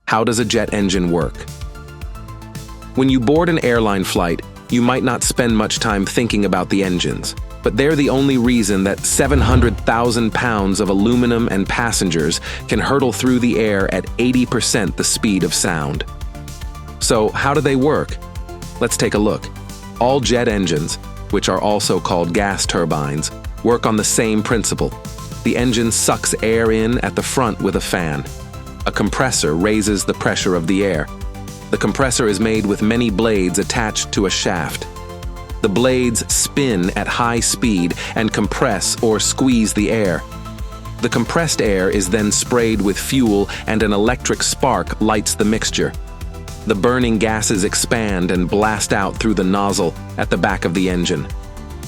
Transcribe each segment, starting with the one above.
How does a jet engine work? When you board an airline flight, you might not spend much time thinking about the engines, but they're the only reason that 700,000 pounds of aluminum and passengers can hurtle through the air at 80% the speed of sound. So, how do they work? Let's take a look. All jet engines, which are also called gas turbines, work on the same principle. The engine sucks air in at the front with a fan. A compressor raises the pressure of the air. The compressor is made with many blades attached to a shaft. The blades spin at high speed and compress or squeeze the air. The compressed air is then sprayed with fuel and an electric spark lights the mixture. The burning gases expand and blast out through the nozzle at the back of the engine.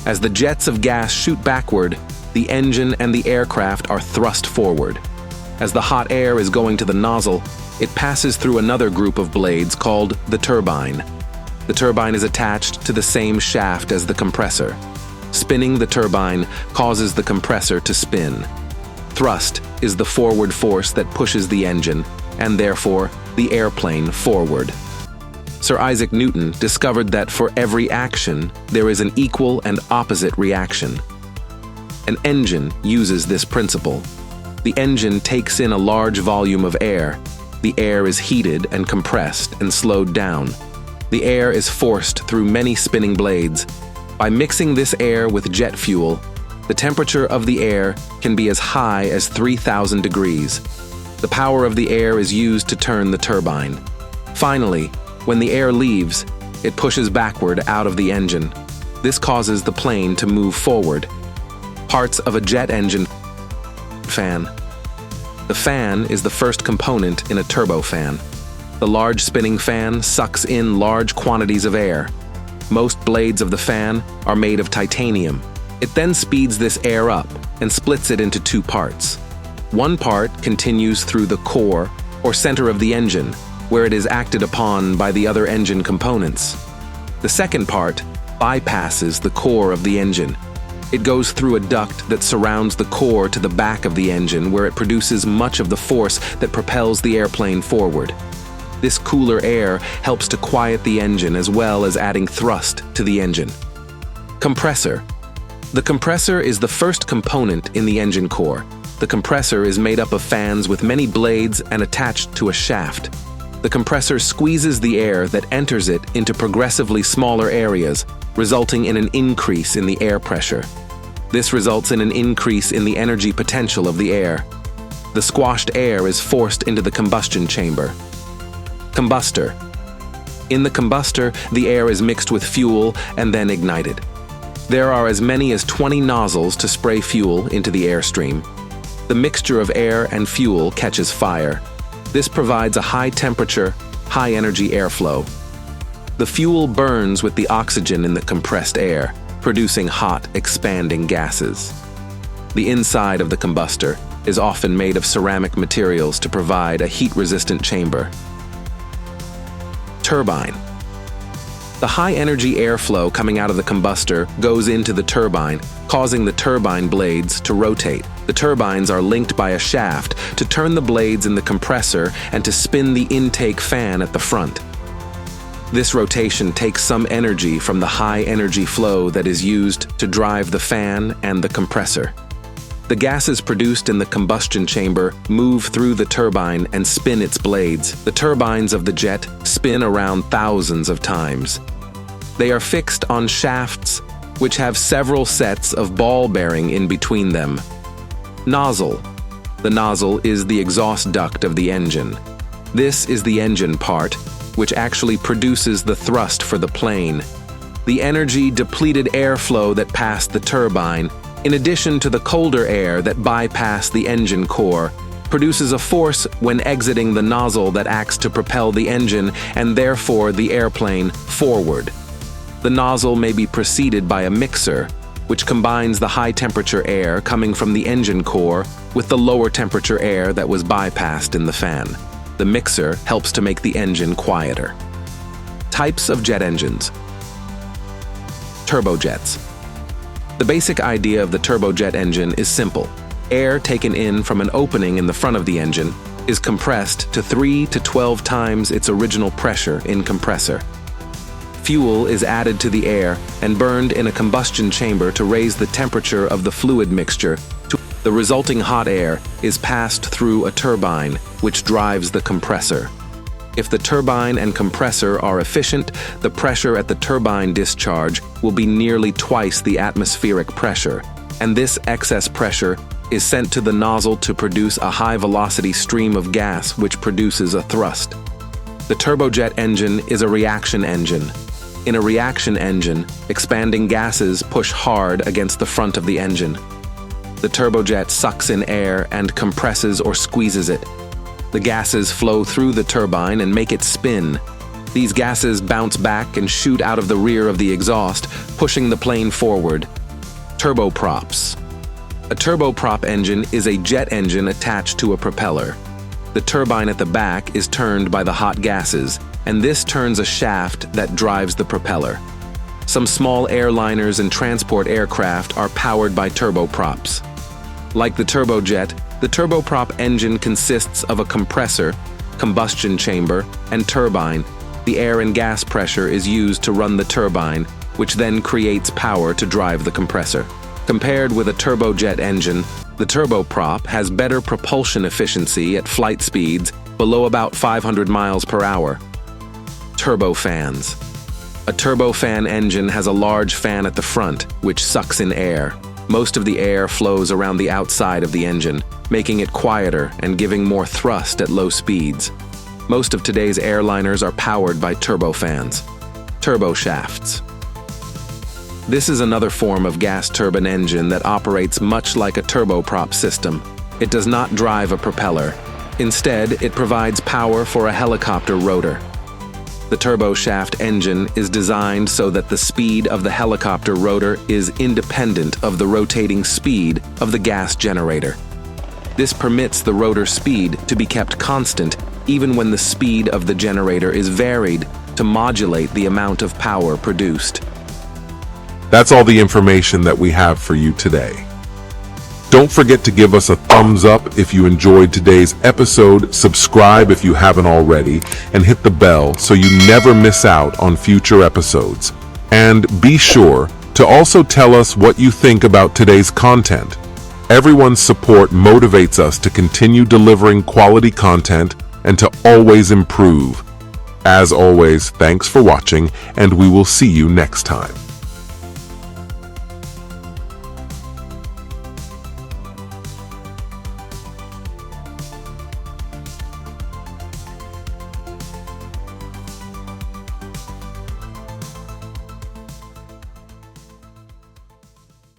As the jets of gas shoot backward, the engine and the aircraft are thrust forward. As the hot air is going to the nozzle, it passes through another group of blades called the turbine. The turbine is attached to the same shaft as the compressor. Spinning the turbine causes the compressor to spin. Thrust is the forward force that pushes the engine, and therefore the airplane forward. Sir Isaac Newton discovered that for every action, there is an equal and opposite reaction. An engine uses this principle. The engine takes in a large volume of air. The air is heated and compressed and slowed down. The air is forced through many spinning blades. By mixing this air with jet fuel, the temperature of the air can be as high as 3,000 degrees. The power of the air is used to turn the turbine. Finally, when the air leaves, it pushes backward out of the engine. This causes the plane to move forward. Parts of a jet engine. Fan. The fan is the first component in a turbofan. The large spinning fan sucks in large quantities of air. Most blades of the fan are made of titanium. It then speeds this air up and splits it into two parts. One part continues through the core or center of the engine, where it is acted upon by the other engine components. The second part bypasses the core of the engine. It goes through a duct that surrounds the core to the back of the engine, where it produces much of the force that propels the airplane forward. This cooler air helps to quiet the engine as well as adding thrust to the engine. Compressor. The compressor is the first component in the engine core. The compressor is made up of fans with many blades and attached to a shaft. The compressor squeezes the air that enters it into progressively smaller areas, resulting in an increase in the air pressure. This results in an increase in the energy potential of the air. The squashed air is forced into the combustion chamber. Combustor. In the combustor, the air is mixed with fuel and then ignited. There are as many as 20 nozzles to spray fuel into the airstream. The mixture of air and fuel catches fire. This provides a high-temperature, high-energy airflow. The fuel burns with the oxygen in the compressed air, producing hot, expanding gases. The inside of the combustor is often made of ceramic materials to provide a heat-resistant chamber. Turbine. The high-energy airflow coming out of the combustor goes into the turbine, causing the turbine blades to rotate. The turbines are linked by a shaft to turn the blades in the compressor and to spin the intake fan at the front. This rotation takes some energy from the high-energy flow that is used to drive the fan and the compressor. The gases produced in the combustion chamber move through the turbine and spin its blades. The turbines of the jet spin around thousands of times. They are fixed on shafts which have several sets of ball bearing in between them. Nozzle. The nozzle is the exhaust duct of the engine. This is the engine part, which actually produces the thrust for the plane. The energy-depleted airflow that passed the turbine, in addition to the colder air that bypassed the engine core, produces a force when exiting the nozzle that acts to propel the engine and therefore the airplane forward. The nozzle may be preceded by a mixer, which combines the high-temperature air coming from the engine core with the lower-temperature air that was bypassed in the fan. The mixer helps to make the engine quieter. Types of jet engines. Turbojets. The basic idea of the turbojet engine is simple. Air taken in from an opening in the front of the engine is compressed to 3 to 12 times its original pressure in compressor. Fuel is added to the air and burned in a combustion chamber to raise the temperature of the fluid mixture. The resulting hot air is passed through a turbine, which drives the compressor. If the turbine and compressor are efficient, the pressure at the turbine discharge will be nearly twice the atmospheric pressure, and this excess pressure is sent to the nozzle to produce a high-velocity stream of gas which produces a thrust. The turbojet engine is a reaction engine. In a reaction engine, expanding gases push hard against the front of the engine. The turbojet sucks in air and compresses or squeezes it. The gases flow through the turbine and make it spin. These gases bounce back and shoot out of the rear of the exhaust, pushing the plane forward. Turboprops. A turboprop engine is a jet engine attached to a propeller. The turbine at the back is turned by the hot gases, and this turns a shaft that drives the propeller. Some small airliners and transport aircraft are powered by turboprops. Like the turbojet, the turboprop engine consists of a compressor, combustion chamber, and turbine. The air and gas pressure is used to run the turbine, which then creates power to drive the compressor. Compared with a turbojet engine, the turboprop has better propulsion efficiency at flight speeds below about 500 miles per hour. Turbofans. A turbofan engine has a large fan at the front, which sucks in air. Most of the air flows around the outside of the engine, making it quieter and giving more thrust at low speeds. Most of today's airliners are powered by turbofans. Turboshafts. This is another form of gas turbine engine that operates much like a turboprop system. It does not drive a propeller. Instead, it provides power for a helicopter rotor. The turboshaft engine is designed so that the speed of the helicopter rotor is independent of the rotating speed of the gas generator. This permits the rotor speed to be kept constant even when the speed of the generator is varied to modulate the amount of power produced. That's all the information that we have for you today. Don't forget to give us a thumbs up if you enjoyed today's episode, subscribe if you haven't already, and hit the bell so you never miss out on future episodes. And be sure to also tell us what you think about today's content. Everyone's support motivates us to continue delivering quality content and to always improve. As always, thanks for watching, and we will see you next time.